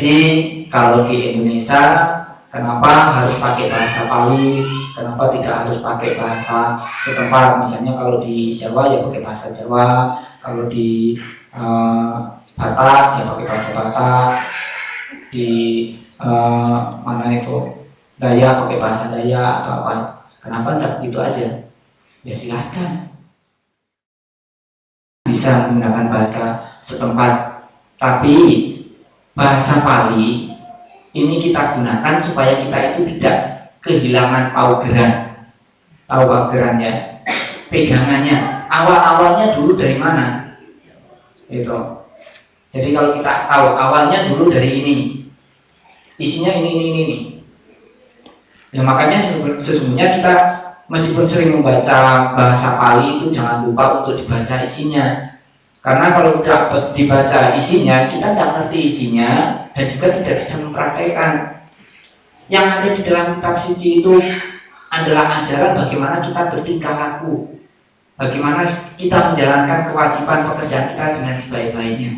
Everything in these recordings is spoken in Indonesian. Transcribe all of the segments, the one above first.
Jadi kalau di Indonesia kenapa harus pakai bahasa Pali, kenapa tidak harus pakai bahasa setempat? Misalnya kalau di Jawa ya pakai bahasa Jawa, kalau di Batak ya pakai bahasa Batak, di mana itu Dayak pakai bahasa Dayak atau apa? Kenapa tidak begitu aja? Ya silahkan, bisa menggunakan bahasa setempat, tapi bahasa Pali ini kita gunakan supaya kita itu tidak kehilangan paugeran. Tahu paugerannya, pegangannya, awal-awalnya dulu dari mana? Itu. Jadi kalau kita tahu awalnya dulu dari ini, isinya ini. Ya makanya sesungguhnya kita meskipun sering membaca bahasa Pali itu jangan lupa untuk dibaca isinya. Karena kalau tidak dibaca isinya, kita tidak ngerti isinya dan juga tidak bisa mempraktekkan. Yang ada di dalam kitab suci itu adalah ajaran bagaimana kita bertingkah laku, bagaimana kita menjalankan kewajiban pekerjaan kita dengan sebaik-baiknya,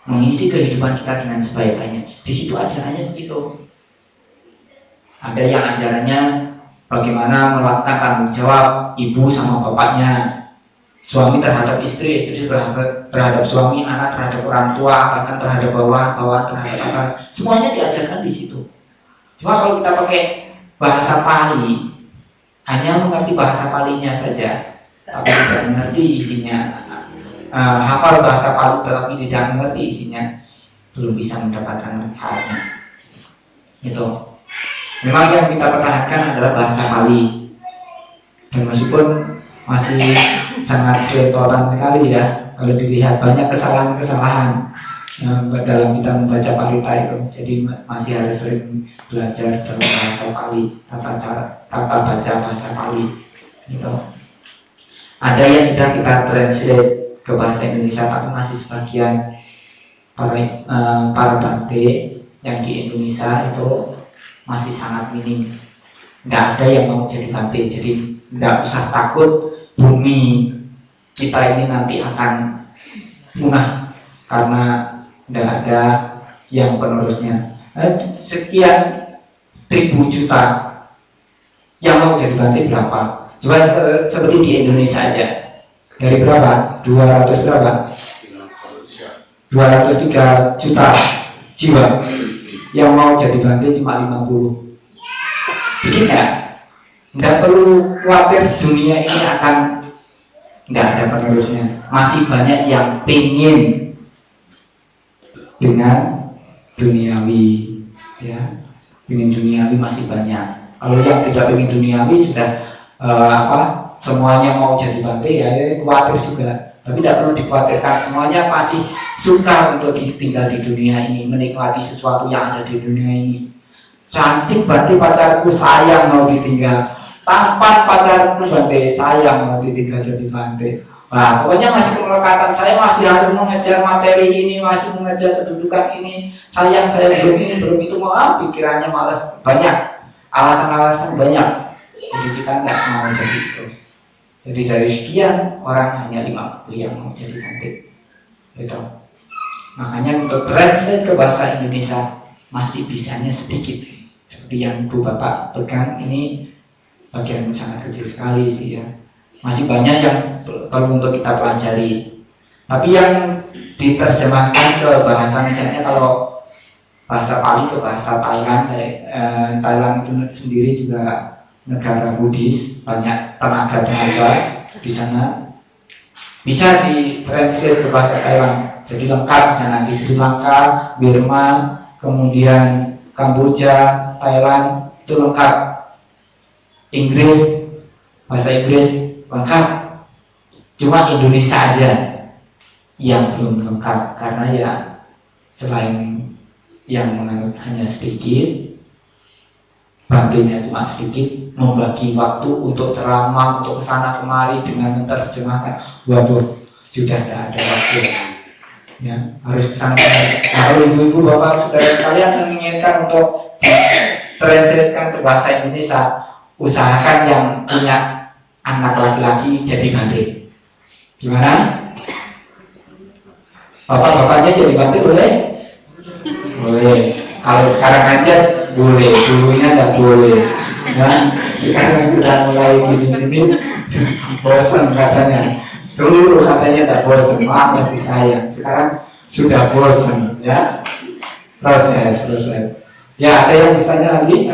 mengisi kehidupan kita dengan sebaik-baiknya. Di situ ajarannya begitu. Ada yang ajarannya bagaimana melakukan tanggung jawab ibu sama bapaknya, suami terhadap istri, istri terhadap suami, anak terhadap orang tua, atasan terhadap bawahan, bawahan terhadap atas. Semuanya diajarkan di situ. Cuma kalau kita pakai bahasa Pali, hanya mengerti bahasa Palinya saja, tapi tidak mengerti isinya. Hafal bahasa Pali tetapi tidak mengerti isinya, belum bisa mendapatkan manfaatnya. Itu. Memang yang kita pertahankan adalah bahasa Pali. Dan meskipun masih sangat seletoran sekali ya, kalau dilihat banyak kesalahan-kesalahan dalam kita membaca Parita itu. Jadi masih harus sering belajar dalam bahasa Pali, tata baca bahasa Pali gitu. Ada yang sudah kita translate ke bahasa Indonesia, tapi masih sebagian para bante yang di Indonesia itu masih sangat minim. Tidak ada yang mau jadi bante, jadi tidak usah takut bumi kita ini nanti akan punah karena tidak ada yang penerusnya. Sekian ribu juta yang mau jadi bante berapa? Coba seperti di Indonesia aja. Dari berapa? 200 berapa? 203 juta jiwa. Yang mau jadi bante cuma 50. Bikin nggak? Nggak perlu khawatir dunia ini akan nggak ada penerusnya. Masih banyak yang pengen dengan duniawi, ya. Pengen duniawi masih banyak. Kalau yang tidak pengen duniawi sudah semuanya mau jadi bante ya khawatir juga. Tapi tidak perlu dikhawatirkan, semuanya pasti suka untuk tinggal di dunia ini, menikmati sesuatu yang ada di dunia ini. Cantik bante pacarku, sayang mau ditinggal. Tampan pacarku bante, sayang mau ditinggal jadi bante. Nah, pokoknya masih kelekatan, saya masih harus mengejar materi ini, masih mengejar kedudukan ini. Sayang saya belum ini, belum itu, mau pikirannya malas banyak, alasan-alasan banyak. Jadi kita tidak mau jadi itu. Jadi dari sekian orang hanya 50 yang mau jadi bante. Gitu. Makanya untuk translate ke bahasa Indonesia masih bisanya sedikit. Seperti yang Bu Bapak pegang ini bagian sangat kecil sekali sih ya. Masih banyak yang perlu untuk kita pelajari. Tapi yang diterjemahkan ke bahasa misalnya kalau bahasa Pali ke bahasa Thailand, Thailand itu sendiri juga negara Buddhis, banyak tenaga di sana, bisa ditranslate ke bahasa Thailand. Jadi lengkap di sana, di Sri Lanka, Burma, kemudian Kamboja, Thailand itu lengkap. Inggris, bahasa Inggris lengkap. Cuma Indonesia aja yang belum lengkap karena ya selain yang menganut hanya sedikit, bantenya cuma sedikit, membagi waktu untuk ceramah, untuk kesana kemari dengan menerjemahkan, waduh, sudah tidak ada waktu. Ya, harus kesana kemari. Kalau ibu-ibu, bapak, saudara sekalian menginginkan untuk translatekan ke bahasa Indonesia, usahakan yang punya anak laki-laki jadi bante. Gimana? Bapak-bapaknya jadi bante boleh? Boleh. Kalau sekarang aja boleh, dulunya nggak boleh. Nah, sekarang sudah mulai di sini bosan katanya. Dulu katanya tak bosan, maaf masih sayang. Sekarang sudah bosan, ya. Proses. Ya, ada yang bertanya lagi?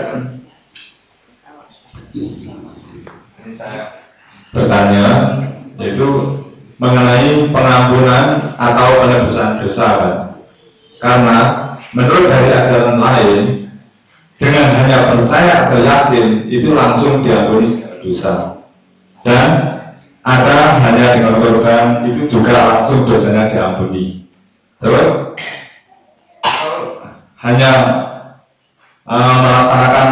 Ini saya bertanya, yaitu mengenai pengampunan atau penebusan dosa, kan? Karena menurut dari ajaran lain, dengan hanya percaya atau yakin itu langsung diampuni segala dosa, dan ada hanya dengan korban itu juga langsung dosanya diampuni. Terus hanya melaksanakan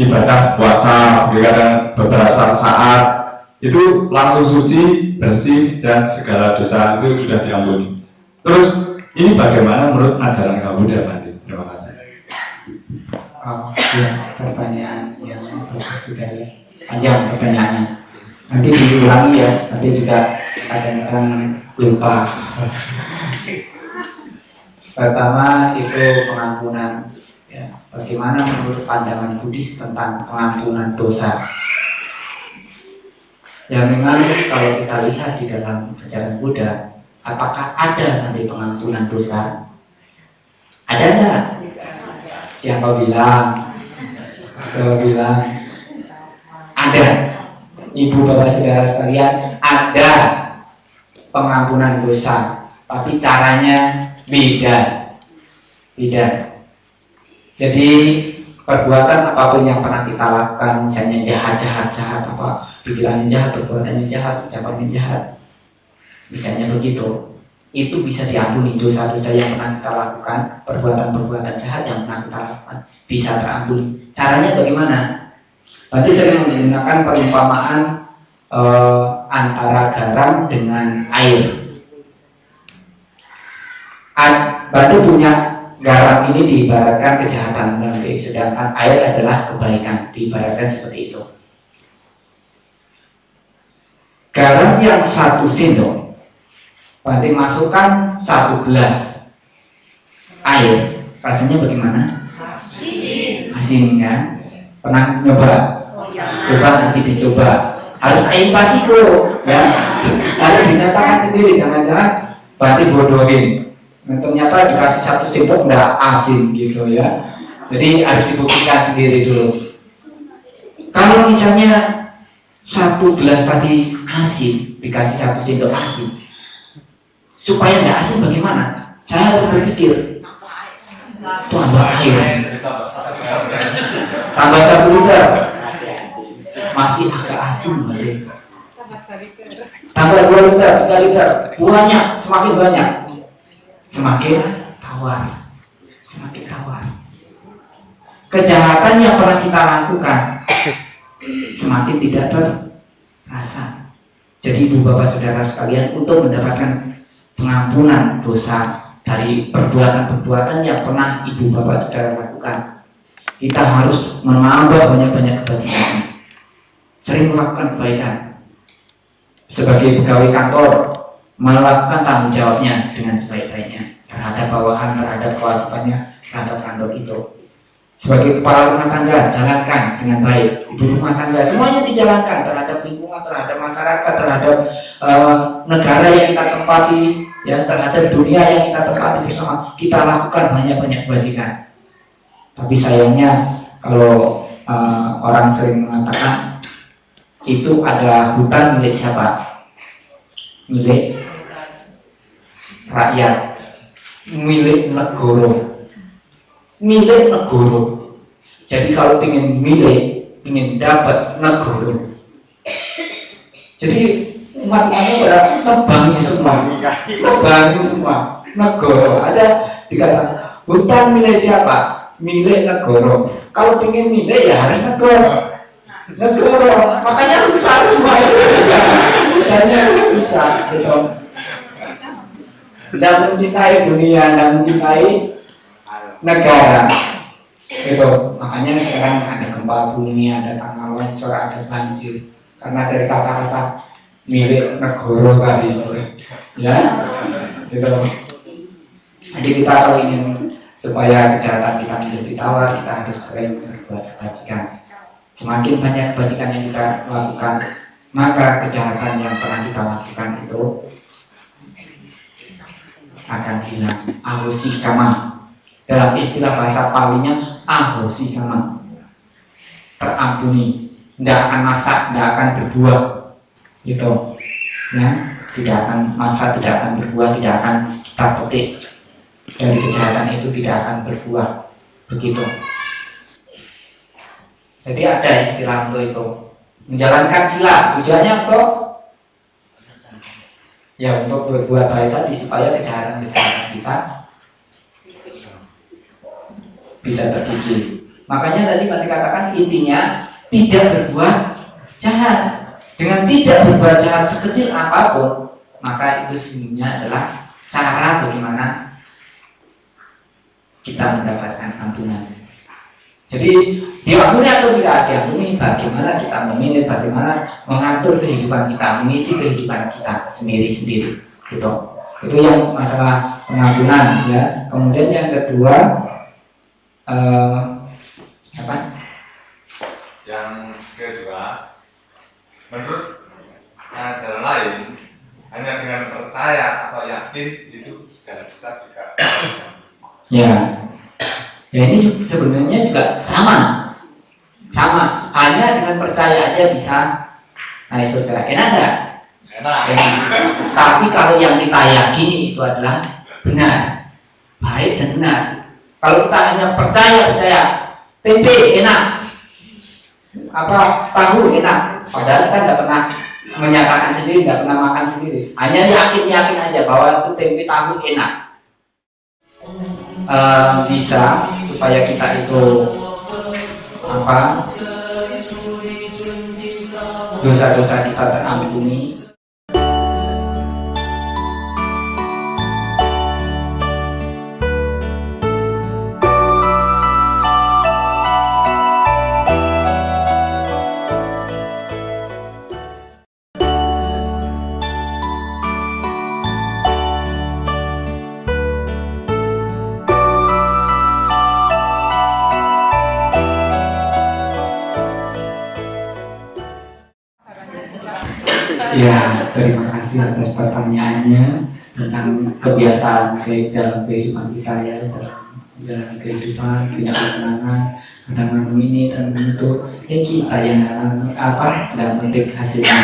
ibadah puasa beberapa saat itu langsung suci, bersih, dan segala dosa itu sudah diampuni. Terus ini bagaimana menurut ajaran kamu Mandi? Terima kasih. Oh, ya, pertanyaan yang sudah panjang pertanyaannya. Nanti diulangi ya, nanti juga kadang-kadang lupa. Pertama itu pengampunan. Ya, bagaimana menurut pandangan Buddhis tentang pengampunan dosa? Ya memang kalau kita lihat di dalam ajaran Buddha, apakah ada nanti pengampunan dosa? Ada enggak? Siapa bilang? Siapa bilang? Ada. Ibu bapak saudara sekalian, ada pengampunan dosa, tapi caranya beda. Jadi perbuatan apapun yang pernah kita lakukan, misalnya jahat, apa pikirannya jahat, perbuatannya jahat, ucapannya jahat, misalnya begitu, itu bisa diampuni. Dosa-dosa yang pernah kita lakukan, perbuatan-perbuatan jahat yang pernah kita lakukan, bisa terampuni. Caranya bagaimana? Berarti sering menggunakan perumpamaan antara garam dengan air. Batu punya garam ini diibaratkan kejahatan nanti, sedangkan air adalah kebaikan, diibaratkan seperti itu. Garam yang 1 sendok, berarti masukkan 1 gelas air, rasanya bagaimana? Asin ya. Pernah nyoba? Coba nanti dicoba. Harus air pasiko ya. Lalu dinyatakan sendiri, jangan-jangan berarti bodohin. Nah, ternyata dikasih 1 sendok enggak asin gitu ya. Jadi harus dibuktikan sendiri dulu. Kalau misalnya 1 gelas tadi asin, dikasih 1 sendok asin, supaya enggak asin bagaimana? Saya harus berpikir tambah air, tambah 1 liter, masih agak asin berarti. Tambah 2 liter, 3 liter, banyak, semakin banyak, semakin tawar. Kejahatan yang pernah kita lakukan semakin tidak terasa. Jadi ibu bapak saudara sekalian, untuk mendapatkan pengampunan dosa dari perbuatan-perbuatan yang pernah ibu bapak saudara lakukan, kita harus menambah banyak-banyak kebajikan, sering melakukan kebaikan. Sebagai pegawai kantor, melakukan tanggung jawabnya dengan sebaik-baiknya terhadap bawahan, terhadap kewajibannya terhadap kantor itu. Sebagai kepala rumah tangga, jalankan dengan baik. Ibu rumah tangga, semuanya dijalankan terhadap lingkungan, terhadap masyarakat, terhadap negara yang kita tempati, ya, terhadap dunia yang kita tempati bersama. Kita lakukan banyak-banyak kebajikan. Tapi sayangnya kalau orang sering mengatakan itu adalah hutan milik siapa? Milik rakyat, milik negara. Milik negara. Jadi kalau ingin ingin dapat negara, jadi umat-umatnya pada nebangi semua negara. Ada dikatakan hutan milik siapa? Milik negara. Kalau ingin milik ya harus negara. Makanya rusak semua. Makanya rusak, gitu. Tidak mencintai dunia, tidak mencintai negara, gitu. Makanya sekarang ada gempa bumi, ada tanah longsor, ada banjir, karena dari kata-kata milik negara tadi itu, ya, gitu. Jadi kita kalau ingin supaya kejahatan kita menjadi tawar, kita harus sering berbuat kebajikan. Semakin banyak kebajikan yang kita lakukan, maka kejahatan yang pernah kita lakukan itu akan hilang. Ahosikama, dalam istilah bahasa Palinya ahosikama, terampuni, tidak akan masak, tidak akan berbuah, gitu ya, tidak akan masak, tidak akan berbuah, tidak akan kita petik dari kejahatan itu, tidak akan berbuah, begitu. Jadi ada istilah untuk itu, menjalankan sila, tujuannya untuk ya untuk berbuat baik tadi, supaya kejahatan-kejahatan kita bisa terkikis. Makanya tadi Pak dikatakan intinya tidak berbuat jahat. Dengan tidak berbuat jahat sekecil apapun, maka itu sesungguhnya adalah cara bagaimana kita mendapatkan ampunan. Jadi diampuni atau tidak diampuni, bagaimana kita memilih, bagaimana mengatur kehidupan kita, mengisi kehidupan kita sendiri-sendiri. Gitu. Itu yang masalah pengampunan ya. Kemudian yang kedua apa? Yang kedua, menurut ajaran lain, hanya dengan percaya atau yakin itu segala dosa juga. Ya, ya ini sebenarnya juga sama, hanya dengan percaya aja bisa naik surga. Enak nggak? Enak. Tapi kalau yang kita yakini itu adalah benar, baik dan benar. Kalau kita hanya percaya, tempe enak, apa tahu enak, padahal kita nggak pernah menyatakan sendiri, nggak pernah makan sendiri, hanya yakin aja bahwa itu tempe tahu enak. Bisa supaya kita itu apa, dosa-dosa kita terampuni. Ya, terima kasih atas pertanyaannya tentang kebiasaan baik dalam kehidupan kita ya, dalam kehidupan tidak kesenangan, kadang ini dan itu, kita yang apa, tidak penting hasilnya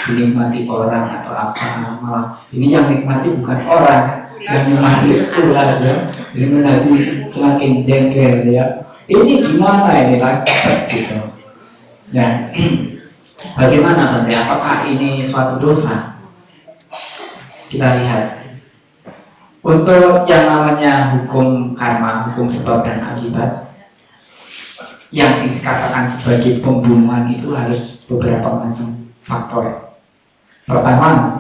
dinikmati orang atau apa, malah ini yang nikmati bukan orang, yang nikmati ular ya, jadi menjadi semakin jengkel ya. Ini gimana ini lah, gitu ya. Bagaimana Bante? Apakah ini suatu dosa? Kita lihat. Untuk yang namanya hukum karma, hukum sebab dan akibat, yang dikatakan sebagai pembunuhan itu harus beberapa macam faktor. Pertama,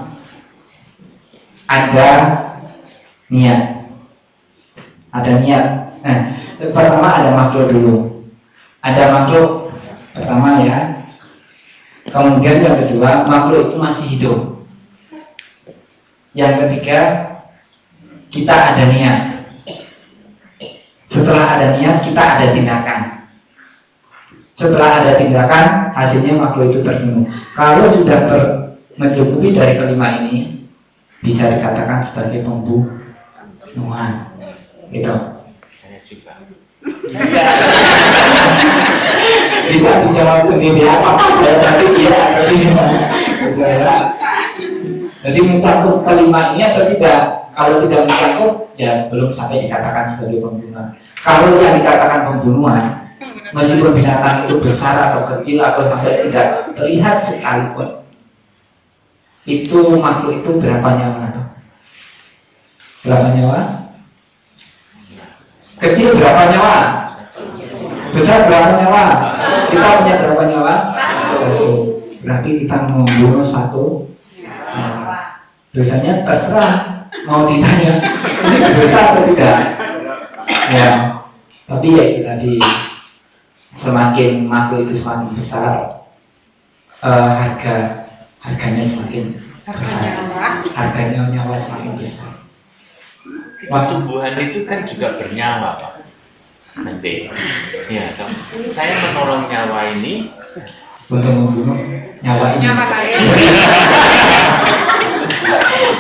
ada niat. Ada niat. Pertama ada makhluk dulu. Ada makhluk pertama ya. Kemudian yang kedua, makhluk itu masih hidup. Yang ketiga, kita ada niat. Setelah ada niat, kita ada tindakan. Setelah ada tindakan, hasilnya makhluk itu terbunuh. Kalau sudah mencukupi dari kelima ini, bisa dikatakan sebagai pembunuhan. Gitu. Saya juga. Bisa dijawab sendiri apa ya, tapi iya atau tidak. Jadi mencakup kelima ini atau tidak? Kalau tidak mencakup, ya belum sampai dikatakan sebagai pembunuhan. Kalau yang dikatakan pembunuhan, meskipun binatang itu besar atau kecil atau sampai tidak terlihat sekalipun, itu makhluk itu berapa nyawa? Berapa nyawa? Kecil berapa nyawa? Besar berapa nyawa? Kita punya berapa nyawa? Satu. Berarti kita membunuh satu. Dosanya terserah, mau ditanya ini dosa atau tidak. Ya, tapi ya itu tadi, semakin makhluk itu semakin besar, harganya semakin besar. Harganya nyawa semakin besar. tumbuhan itu kan juga bernyawa, Pak. Nanti, ya, toh. Saya menolong nyawa ini untuk membunuh nyawa ini. Nyawa lain.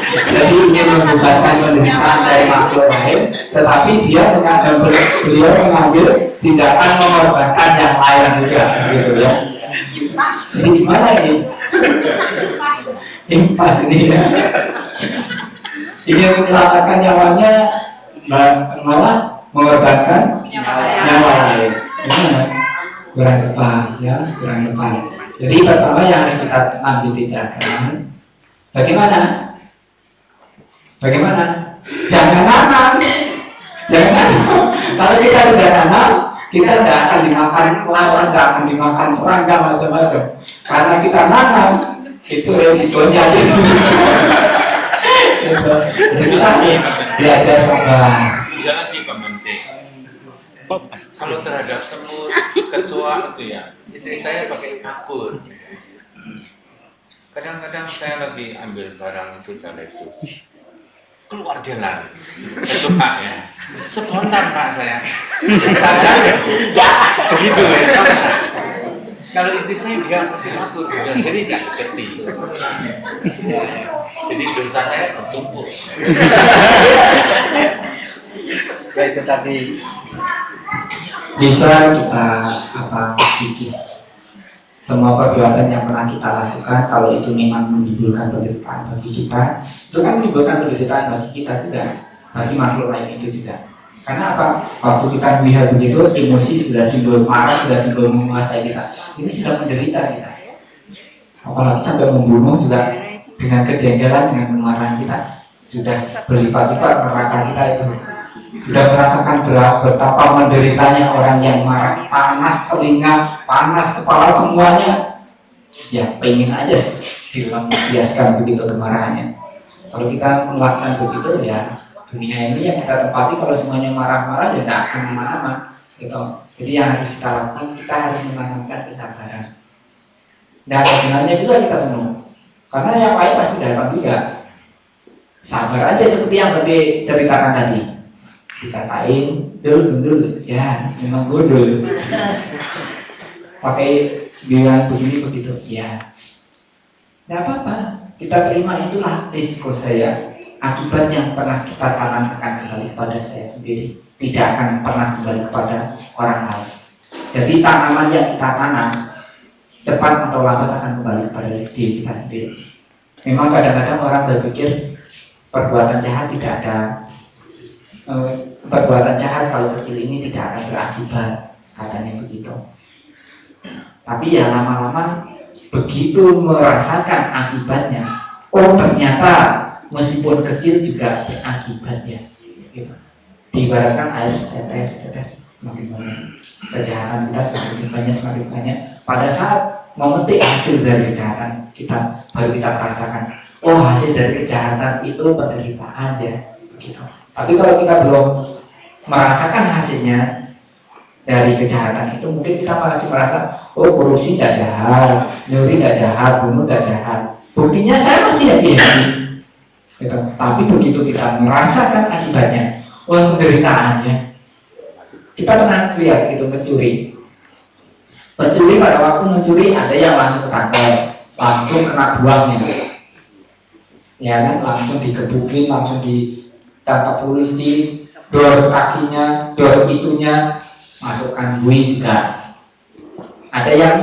Jadi ingin membubarkan penderitaan dari makhluk lain, tetapi beliau mengambil tindakan mengorbankan yang lain juga, gitu ya. Jadi gimana ini? Impas ini ya. Ingin menyelamatkan nyawanya, malah mengorbankan nyawa lain. Gimana? Kurang tepat ya, kurang tepat. Jadi pertama yang harus kita ambil tindakan, bagaimana? Jangan nanam. Kalau kita tidak nanam, kita tidak akan dimakan lawan, tidak akan dimakan serangga macam-macam. Karena kita nanam, itu resikonya. Jadi kita belajar sabar. jangan dikomentar. Kalau terhadap semut, kecoa itu ya, istri saya pakai kapur. Kadang-kadang saya lagi ambil barang itu keluar jalan, kecoa ya, spontan Pak saya. Ya, begitu ya. Kalau istri saya dia masih kapur, jadi nggak ngerti. Jadi dosa saya bertumpuk. Ya itu tadi bisa kita kikis semua perbuatan yang pernah kita lakukan. Kalau itu memang menimbulkan penderitaan bagi kita, itu kan menimbulkan penderitaan bagi kita juga, bagi makhluk lain itu juga. Karena apa? Waktu kita melihat begitu, emosi sudah timbul, marah sudah timbul menguasai kita, ini sudah menderita kita. Apalagi sampai membunuh juga dengan kejengkelan, dengan kemarahan kita sudah berlipat-lipat neraka kita itu. Sudah merasakan betapa menderitanya orang yang marah, panas telinga, panas kepala semuanya. Ya pengen aja dilampiaskan begitu kemarahannya. Kalau kita melakukan begitu ya dunia ini yang kita tempati kalau semuanya marah-marah ya tidak akan kemana-mana gitu. Jadi yang harus kita lakukan, kita harus menanamkan kesabaran. Dan sebenarnya juga kita penuh. Karena yang lain pasti datang juga. Sabar aja seperti yang tadi ceritakan tadi. Dikatain gundul ya memang gundul, pakai bilang begini begitu ya nggak apa-apa, kita terima, itulah risiko saya. Akibat yang pernah kita tanam akan kembali kepada saya sendiri, tidak akan pernah kembali kepada orang lain. Jadi tanaman yang kita tanam cepat atau lambat akan kembali kepada diri kita sendiri. Memang kadang-kadang orang berpikir perbuatan jahat tidak ada, perbuatan jahat kalau kecil ini tidak akan berakibat, katanya begitu. Tapi ya lama-lama begitu merasakan akibatnya, oh ternyata meskipun kecil juga berakibatnya. Gitu. Diibaratkan air setetes semakin banyak, kejahatan kita semakin banyak. Pada saat memetik hasil dari kejahatan kita, baru kita merasakan, oh hasil dari kejahatan itu penderitaan ya, begitu. Tapi kalau kita belum merasakan hasilnya dari kejahatan itu, mungkin kita masih merasa, oh korupsi tidak jahat, nyuri tidak jahat, bunuh tidak jahat. Buktinya saya masih happy. Gitu. Tapi begitu kita merasakan akibatnya, oh penderitaannya. Kita pernah lihat itu mencuri. Pencuri pada waktu mencuri ada yang langsung ketangkep, langsung kena buangnya. Ya kan, langsung digebukin, langsung ditangkap polisi, dor kakinya, dor itunya, masukkan bui juga. Ada yang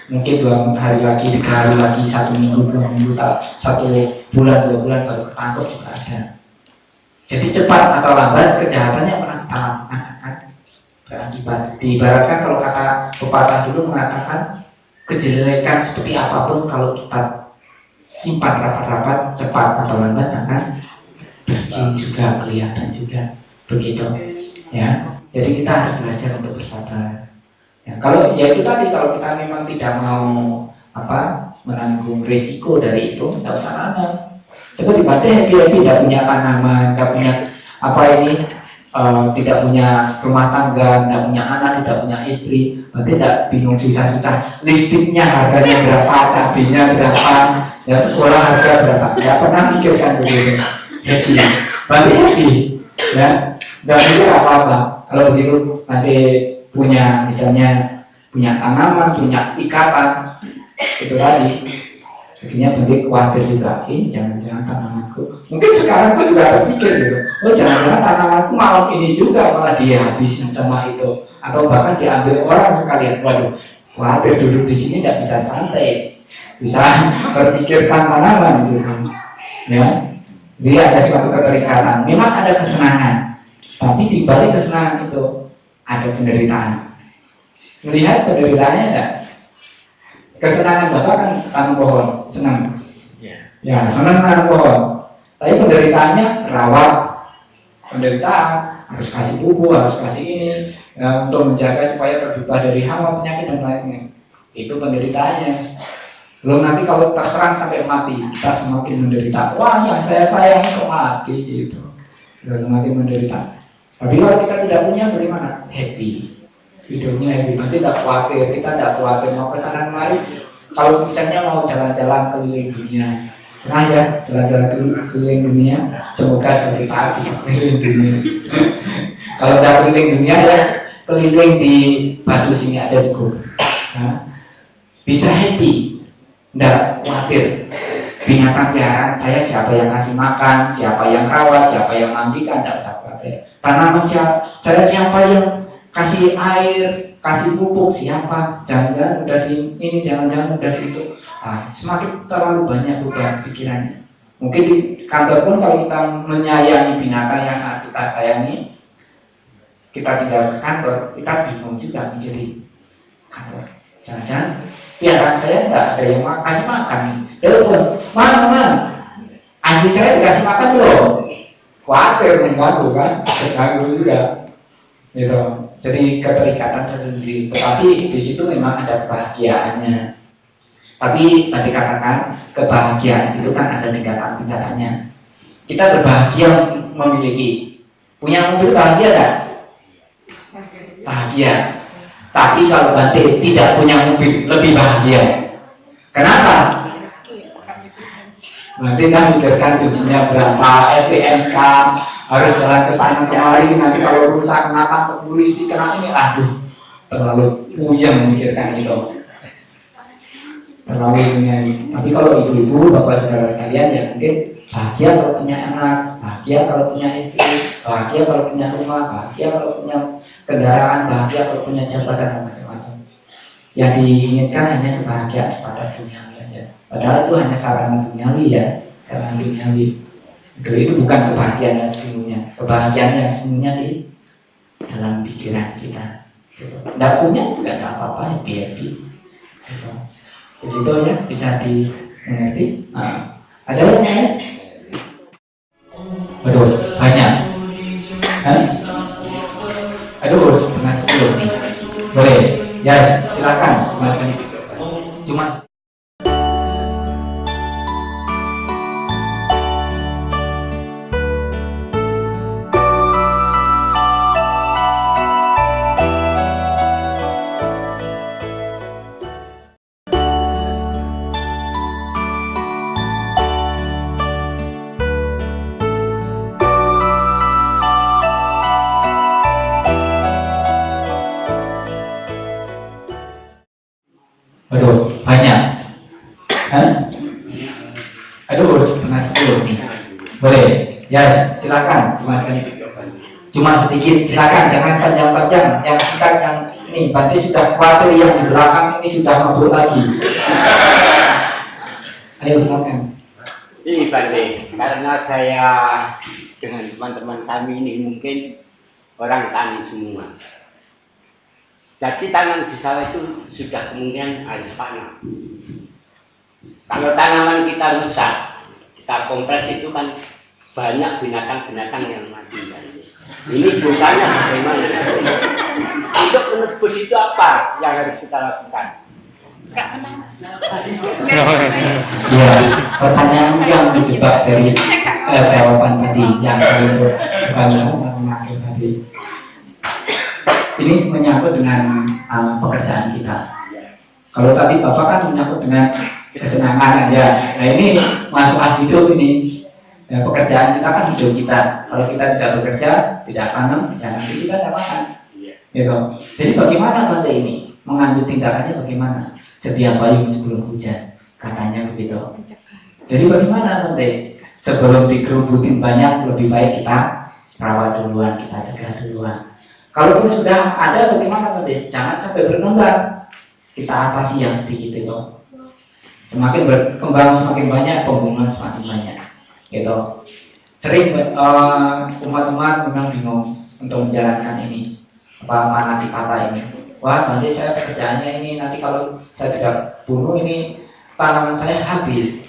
mungkin 2 hari lagi, 3 hari lagi, 1 minggu, 2 minggu, 1 bulan, 2 bulan baru ketangkep juga ada. Jadi cepat atau lambat kejahatan yang pernah kita lakukan akan berakibat. Diibaratkan kalau kata pepatah dulu mengatakan kejelekan seperti apapun kalau kita simpan rapat-rapat, cepat atau lambat akan bersih juga, kelihatan juga, begitu ya. Jadi kita harus belajar untuk bersabar ya. Kalau ya itu tadi, kalau kita memang tidak mau menanggung risiko dari itu, tidak usah nanam. Seperti happy tidak punya tanaman, tidak punya tidak punya rumah tangga, tidak punya anak, tidak punya istri, berarti tidak bingung susah-susah. Listriknya harganya berapa, cabenya berapa, ya sekolah harga berapa, tidak pernah mikirkan begitu. Happy, berarti happy. Ya, nggak mikir apa-apa. Kalau begitu nanti punya misalnya punya tanaman, punya ikatan, itu tadi. Akhirnya nanti khawatir juga, jangan-jangan tanamanku. Mungkin sekarang pun juga berpikir gitu, oh jangan-jangan tanamanku malam ini juga malah dihabisin sama itu, atau bahkan diambil orang sekalian. Waduh, khawatir duduk di sini nggak bisa santai, bisa berpikirkan tanaman gitu. Ya, jadi ada suatu keterikatan. Memang ada kesenangan, tapi di balik kesenangan itu ada penderitaan. Melihat penderitaannya enggak? Kesenangan Bapak kan tanam pohon, senang. Ya, senang tanam pohon. Tapi penderitaannya rawat, penderitaan, harus kasih pupuk, harus kasih ini, ya, untuk menjaga supaya terbebas dari hama, penyakit dan lainnya. Itu penderitaannya. Belum nanti kalau terserang sampai mati, kita semakin menderita. Wah, yang saya sayang kok mati gitu. Kita semakin menderita. Tapi kalau kita tidak punya, bagaimana? Happy. Hidupnya happy. Nanti tidak khawatir. Kita tidak khawatir mau kesana kemari. Kalau misalnya mau jalan-jalan keliling dunia, pernah ya jalan-jalan keliling dunia? Semoga suatu saat bisa keliling dunia. Kalau tidak keliling dunia ya keliling di batu sini aja cukup. Nah, bisa happy. Tidak khawatir binatang peliharaan saya siapa yang kasih makan, siapa yang rawat, siapa yang mandikan, tidak usah khawatir. Tanaman saya siapa yang kasih air, kasih pupuk, siapa, jangan-jangan udah di ini, jangan-jangan udah di itu. Semakin terlalu banyak beban pikirannya. Mungkin di kantor pun kalau kita menyayangi binatang yang sangat kita sayangi, kita tidak ke kantor, kita bingung juga menjadi kantor. Jangan-jangan piaraan saya tidak ada yang kasih makan nih. Telepon, mana? Anjing saya dikasih makan belum? Khawatir mengganggu kan? Mengganggu juga. Gitu. Jadi keterikatan tersendiri. Tetapi di situ memang ada kebahagiaannya. Tapi tadi katakan kebahagiaan itu kan ada tingkatan-tingkatannya. Kita berbahagia memiliki. Punya mobil bahagia kan? Bahagia. Tapi kalau Bante tidak punya mobil, lebih bahagia. Kenapa? Nanti kan mikirkan ujinya berapa, STNK, harus jalan ke sana kemari, nanti kalau rusak, kenapa ke polisi, kena ini, aduh, terlalu puyeng memikirkan itu. Terlalu ini. Tapi kalau ibu-ibu, bapak saudara sekalian, ya mungkin bahagia kalau punya anak, bahagia kalau punya istri, bahagia kalau punya rumah, bahagia kalau punya kendaraan, bahagia kalau punya jabatan dan macam-macam. Yang diinginkan hanya kebahagiaan sebatas duniawi aja. Padahal itu hanya sarana duniawi ya, sarana duniawi. Itu bukan kebahagiaan yang sesungguhnya. Kebahagiaan yang sesungguhnya di dalam pikiran kita. Tidak punya juga tidak apa-apa, happy. Begitu ya, bisa dimengerti. Ada yang lain? Aduh, banyak. Aduh, setengah 10 nih. Boleh? Ya, silakan. Cuma banyak. Aduh, setengah 10 nih. Boleh? Ya, silakan. Cuma sedikit, silakan. Jangan panjang-panjang. Yang singkat, yang ini. Berarti sudah khawatir yang di belakang ini sudah mabuk lagi. Ayo silakan. Ini Bante, karena saya dengan teman-teman kami ini mungkin orang tani semua. Jadi tanam di sawah itu sudah kemungkinan harus panas. Kalau tanaman kita rusak, kita kompres itu kan banyak binatang-binatang yang mati. Ini bukannya bagaimana? Untuk menebus itu apa yang harus kita lakukan? Ya, pertanyaan yang dijebak dari jawaban tadi yang mengakhir tadi. Ini menyangkut dengan pekerjaan kita. Kalau tadi Bapak kan menyangkut dengan kesenangan ya. Nah ini masalah hidup ini. Ya, pekerjaan kita kan hidup kita. Kalau kita tidak bekerja, tidak tanam, ya nanti kita tidak makan. Gitu. Jadi bagaimana Bante ini mengambil tindakannya bagaimana? Sedia payung sebelum hujan, katanya begitu. Jadi bagaimana Bante? Sebelum dikerubutin banyak, lebih baik kita rawat duluan, kita cegah duluan. Kalau itu sudah ada, bagaimana Bante? Jangan sampai berkembang. Kita atasi yang sedikit itu. Semakin berkembang, semakin banyak, pembunuhan semakin banyak. Gitu. Sering umat-umat memang bingung untuk menjalankan ini, manatipata ini. Wah, nanti saya pekerjaannya ini, nanti kalau saya tidak bunuh ini tanaman saya habis.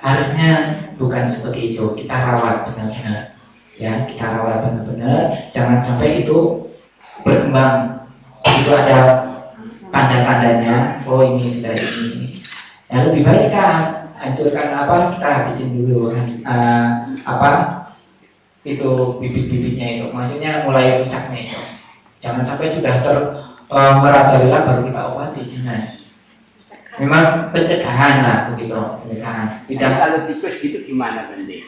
Harusnya bukan seperti itu. Kita rawat benar-benar, ya, kita rawat benar-benar. Jangan sampai itu berkembang. Itu ada tanda-tandanya. Oh, ini sudah ini. Ya, lebih baik kita hancurkan kita habisin dulu itu bibit-bibitnya itu, maksudnya mulai rusaknya itu. Jangan sampai sudah merajalela baru kita obati, jangan. Memang pencegahan lah begitu, pencegahan. Tidak. Kalau tikus gitu gimana Bante?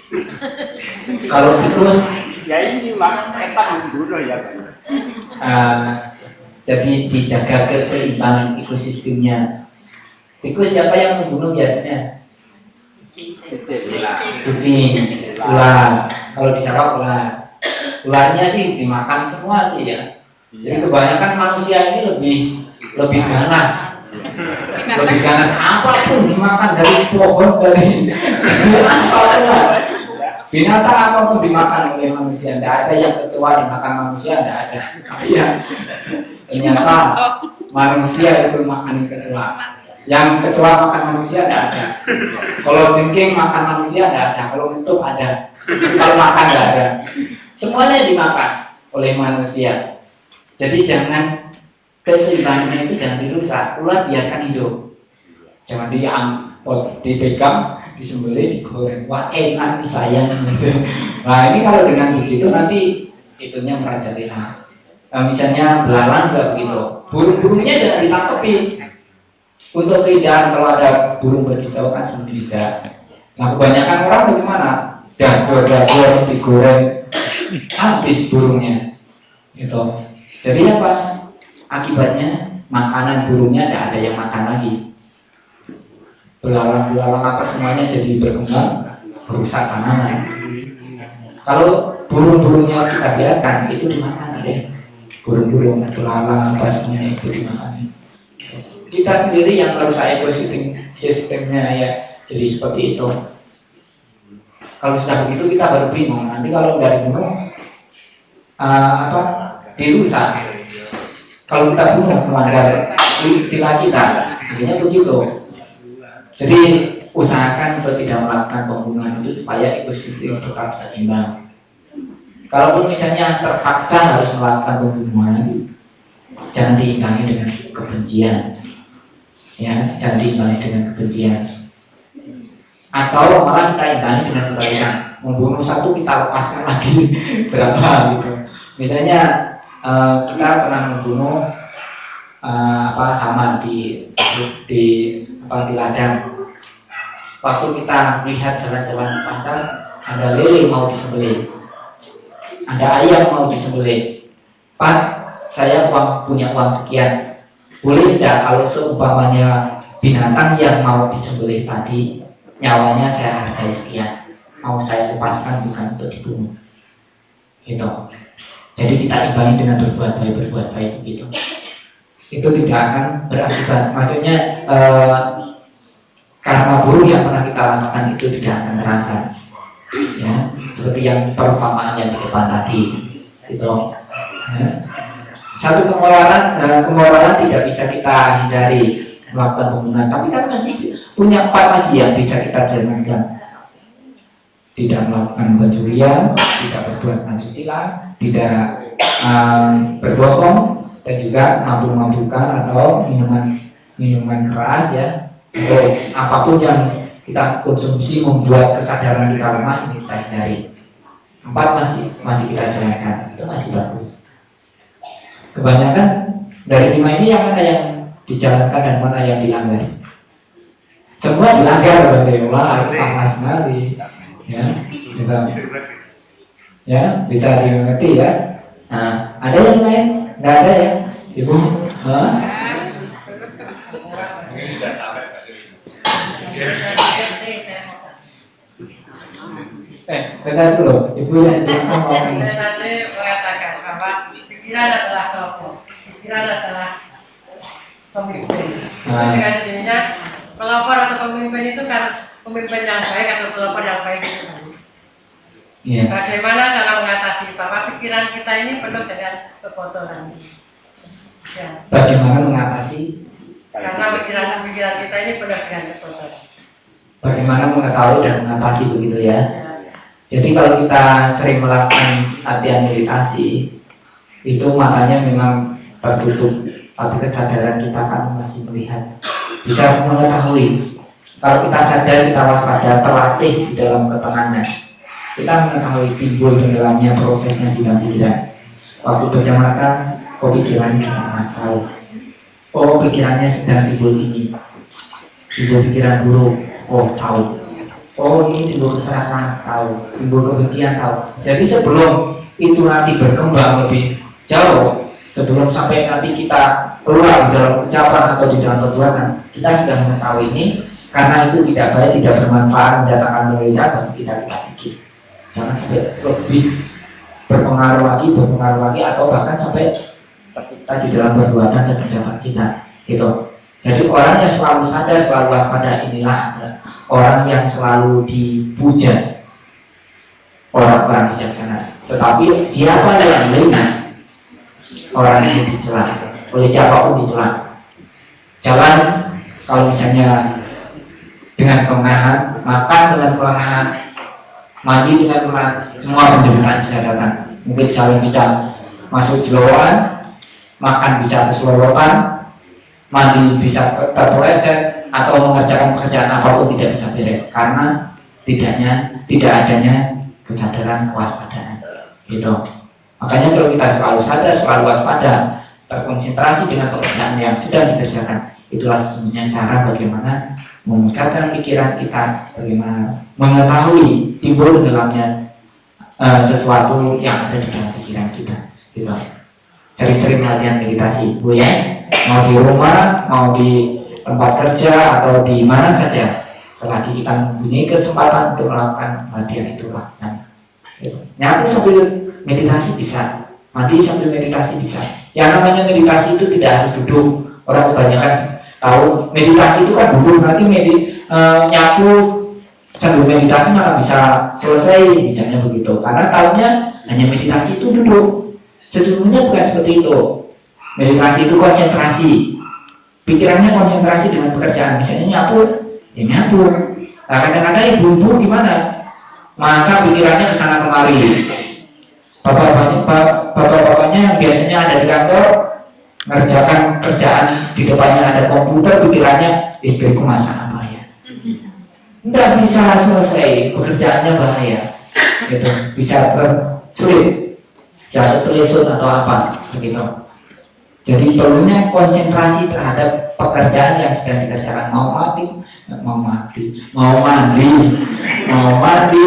Kalau tikus, Ya ini maka mereka membunuh ya Bante. Jadi dijaga keseimbangan ekosistemnya. Tikus siapa yang membunuh biasanya? Kucing, ular. Kalau di Jawa ular. Ularnya sih dimakan semua sih ya. Jadi kebanyakan manusia ini lebih ganas. Lebih ganas, apapun dimakan, dari pohon, dari apapun lah. Binatang apapun dimakan oleh manusia. Tidak ada yang kecoa dimakan manusia, tidak ada. Iya. Ternyata manusia itu makan kecoa. Yang kecoa makan manusia tidak ada. Kalau jengking makan manusia tidak ada. Kalau kentut ada. Kalau makan tidak ada. Semuanya dimakan oleh manusia. Jadi jangan, keseimbangannya itu jangan dirusak. Ular biarkan hidup. Jangan dipegang, disembelih, digoreng. Wah, enak sayang. Nah, ini kalau dengan begitu nanti itunya merajalela. Misalnya belalang juga begitu. Burung-burungnya jangan ditangkepin. Untuk keindahan, kalau ada burung berkicau kan senang juga. Nah, kebanyakan orang bagaimana? Dagor digoreng, habis burungnya. Gitu. Jadi apa? Akibatnya makanan burungnya tidak ada yang makan lagi. Belalang apa semuanya jadi berkembang, merusak tanaman. Kalau burung-burungnya kita biarkan, itu dimakan deh. Burung-burung, belalang apa semuanya itu dimakan. Kita sendiri yang merusak ekosistemnya ya, jadi seperti itu. Kalau sudah begitu kita baru bingung. Nanti kalau dari bunuh dirusak. Kalau kita bunuh melanggar sila kita, akhirnya begitu. Jadi usahakan untuk tidak melakukan pembunuhan itu supaya ekosistem tetap seimbang. Kalaupun misalnya terpaksa harus melakukan pembunuhan, jangan diimbangi dengan kebencian. Ya, jangan diimbangi dengan kebencian. Atau malah kita imbangi dengan kebaikan. Membunuh satu kita lepaskan lagi berapa gitu. Misalnya kita pernah membunuh hama di ladang. Waktu kita lihat jalan-jalan di pasar, ada lele mau disembelih, ada ayam mau disembelih. Pak, saya punya uang sekian. Boleh tidak kalau seumpamanya binatang yang mau disembelih tadi nyawanya saya hargai sekian, mau saya lepaskan bukan untuk dibunuh. Gitu. Jadi kita imbangi dengan berbuat baik begitu. Itu tidak akan berakibat. Maksudnya karma buruk yang pernah kita lakukan itu tidak akan terasa. Ya, seperti yang perumpamaan yang di depan tadi. Gitu. Ya. Satu kemoralan tidak bisa kita hindari melakukan pembunuhan, tapi kan masih punya 4 lagi yang bisa kita jalankan. Tidak melakukan pencurian, tidak berbuat asusila, tidak berbohong, dan juga mabuk-mabukan atau minuman keras ya. Atau apapun yang kita konsumsi membuat kesadaran kita lemah, ini kita hindari. 4 masih kita jalankan, itu masih bagus. Kebanyakan dari 5 ini yang mana yang dijalankan dan mana yang dilanggar? Semua dilanggar, wah panas sekali. Ya, gitu. Ya, bisa dimengerti ya. Nah, ada yang lain? Nggak ada ya, Ibu? Hah? Ini sudah sampai Pak Dewi. Bentar dulu, Ibu yang mau ini. Saya tadi mengatakan bahwa pikiran adalah kelompok, pikiran adalah pemimpin. Dengan sendirinya pelopor atau pemimpin itu kan pemimpin yang baik atau pelopor yang baik itu kan. Iya. Bagaimana cara mengatasi bahwa pikiran kita ini penuh dengan kebodohan? Ya. Bagaimana mengatasi? Karena pikiran kita ini penuh dengan kebodohan. Bagaimana mengetahui dan mengatasi begitu ya? Ya. Jadi kalau kita sering melakukan latihan meditasi, itu matanya memang tertutup, tapi kesadaran kita kan masih melihat, bisa mengetahui. Kalau kita sadar, kita waspada, terlatih di dalam ketenangan, kita mengetahui timbul tenggelamnya prosesnya di dalam pikiran. Waktu berjamaah, oh pikirannya sangat tahu. Oh pikirannya sedang timbul ini, timbul pikiran buruk, oh tahu. Oh ini timbul keserasan, tahu. Timbul kebencian, tahu. Jadi sebelum itu nanti berkembang lebih jauh, sebelum sampai nanti kita keluar dalam ucapan atau di dalam perbuatan, kita sudah mengetahui ini. Karena itu tidak baik, tidak bermanfaat, mendatangkan menderita bagi kita pikir. Jangan sampai lebih berpengaruh lagi, atau bahkan sampai tercipta di dalam perbuatan dan ucapan kita. Gitu. Jadi orang yang selalu sadar, selalu waspada, inilah orang yang selalu dipuja, orang-orang bijaksana. Tetapi siapa yang lena, orang yang dicela, oleh siapapun dicela. Jangan kalau misalnya dengan kemenangan, makan dengan kemenangan, mandi dengan kemenangan, semua penderitaan bisa datang. Mungkin jalan bisa masuk jeloan, makan bisa keselorotan, mandi bisa terpeleset, atau mengerjakan pekerjaan apapun tidak bisa beres karena tidak adanya kesadaran kewaspadaan. Gitu. Makanya kalau kita selalu sadar, selalu waspada, terkonsentrasi dengan pekerjaan yang sedang dikerjakan, itulah sesungguhnya cara bagaimana memusatkan pikiran kita, bagaimana mengetahui timbul dalamnya sesuatu yang ada di dalam pikiran kita. Gitu. Sering-sering latihan meditasi, Bu ya. Mau di rumah, mau di tempat kerja, atau di mana saja, selagi kita mempunyai kesempatan untuk melakukan latihan itu lakukan. Nyapu sambil meditasi bisa, mandi sambil meditasi bisa. Yang namanya meditasi itu tidak harus duduk. Orang kebanyakan tahu meditasi itu kan duduk, nanti nyapu sambil meditasi malah bisa selesai, misalnya begitu. Karena tahunya hanya meditasi itu duduk. Sesungguhnya bukan seperti itu. Meditasi itu konsentrasi, pikirannya konsentrasi dengan pekerjaan. Misalnya nyapu, ya nyapu. Nah, kadang-kadang ibu-ibu gimana? Masa pikirannya kesana kemari. Bapak-bapaknya yang biasanya ada di kantor, ngerjakan kerjaan di depannya ada komputer, pikirannya istriku masak apa ya? Nggak bisa selesai, pekerjaannya bahaya. Gitu. Bisa sulit, jatuh telesut atau apa, begitu. Jadi seluruhnya konsentrasi terhadap pekerjaan yang sedang dikerjakan. Mau mandi,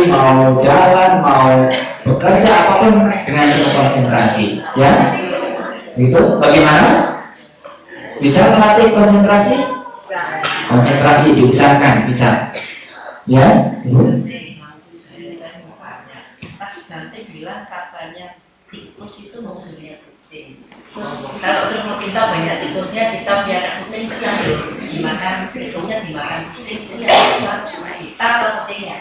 mau jalan, mau bekerja apapun dengan konsentrasi. Ya, itu bagaimana? Bisa melatih konsentrasi? Konsentrasi diusahakan, bisa. Ya, nanti bilang katanya tikus itu mau melihat kucing. Terus kalau kita banyak tikusnya, kita biar kucing itu yang dimakan, tikusnya dimakan kucing itu yang kita atau kucingnya?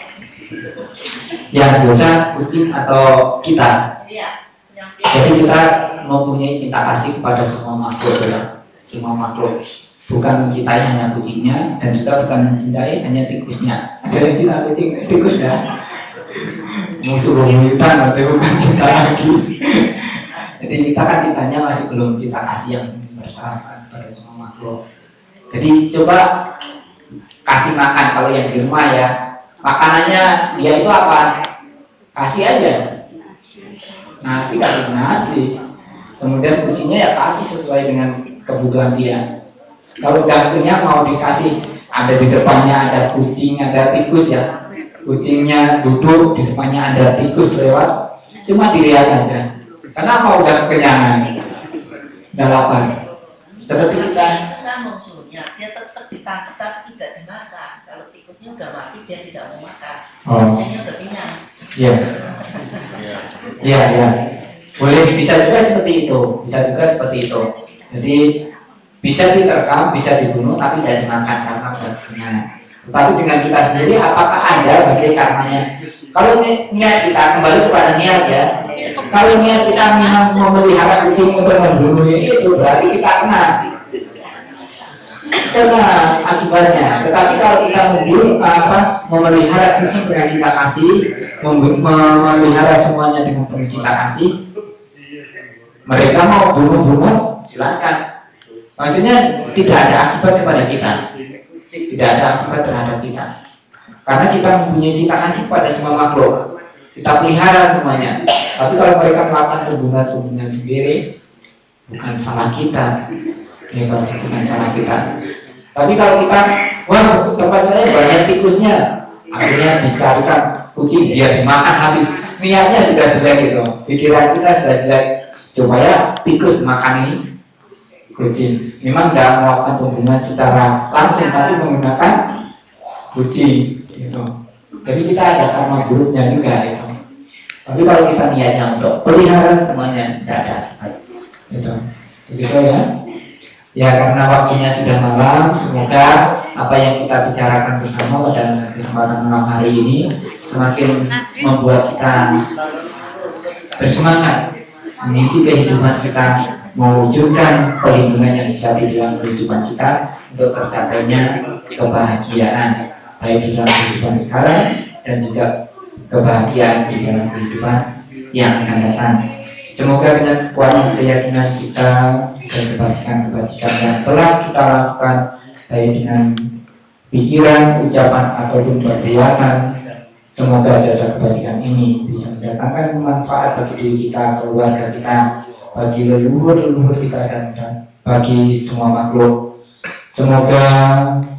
Yang dosa kucing atau kita? Iya. Jadi kita mempunyai cinta kasih kepada semua makhluk ya, semua makhluk. Bukan mencintai hanya kucingnya, dan juga bukan mencintai hanya tikusnya. Ada yang cinta kucing, tikus ya. Musuh bebuyutan, berarti bukan cinta lagi. Jadi kita kan cintanya masih belum cinta kasih yang bersyarat pada semua makhluk. Jadi coba kasih makan kalau yang di rumah ya. Makanannya dia itu apa? Kasih aja. Nasi kasih nasi. Kemudian kucingnya ya kasih sesuai dengan kebutuhan dia. Kalau ganggunya mau dikasih, ada di depannya ada kucing, ada tikus ya. kucingnya duduk di depannya ada tikus lewat, cuma dilihat aja. Kenapa udah kenyangan, udah lapar. Seperti kita. Itu kan musuhnya, dia tetap ditangkap tapi tidak dimakan. Kalau tikusnya udah mati dia tidak mau makan. Kucingnya udah kenyang. Iya. Iya. Boleh, bisa juga seperti itu. Jadi bisa diterkam, bisa dibunuh, tapi tidak dimakan karena udah kenyang. Tapi dengan kita sendiri, apakah ada bagian karmanya? Kalau niat kita kembali kepada niat ya. Kalau niat kita memang memelihara kucing untuk membunuhnya itu berarti kita kena akibatnya. Tetapi kalau kita memelihara kucing dengan cinta kasih, memelihara semuanya dengan penuh cinta kasih, mereka mau bunuh silakan. Maksudnya tidak ada akibat kepada kita, tidak ada akibat terhadap kita, karena kita mempunyai cinta kasih pada semua makhluk. Kita pelihara semuanya. Tapi kalau mereka melakukan hubungan sendiri, bukan salah kita. Ya, bukan salah kita. Tapi kalau kita, wah tempat saya banyak tikusnya, akhirnya dicarikan kucing biar dimakan habis. Niatnya sudah jelek gitu. Pikiran kita sudah jelek supaya tikus makani kucing. Memang tidak melakukan hubungan secara langsung, tapi menggunakan kucing. Gitu. Jadi kita ada karma buruknya juga itu. Tapi kalau kita niatnya untuk pelihara semuanya tidak ada. Gitu. Begitu ya. Ya karena waktunya sudah malam, semoga apa yang kita bicarakan bersama pada kesempatan malam hari ini semakin membuat kita bersemangat mengisi kehidupan kita, mewujudkan perlindungan yang sejati dalam kehidupan kita untuk tercapainya kebahagiaan baik di dalam kehidupan sekarang dan juga kebahagiaan di dalam kehidupan yang akan datang. Semoga dengan kekuatan keyakinan kita dan kebajikan yang telah kita lakukan baik dengan pikiran, ucapan ataupun perbuatan, semoga jasa kebajikan ini bisa mendatangkan manfaat bagi diri kita, keluarga kita, bagi leluhur kita dan bagi semua makhluk. Semoga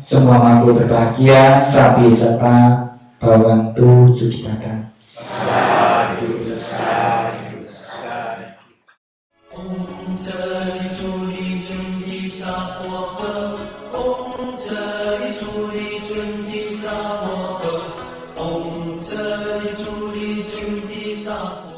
semua makhluk berbahagia, sapi serta Bawantu Sugipata. Om Jai Juli Jundi Sapoha, Om Jai Juli Jundi Sapoha, Om Jai Juli Jundi Sapoha.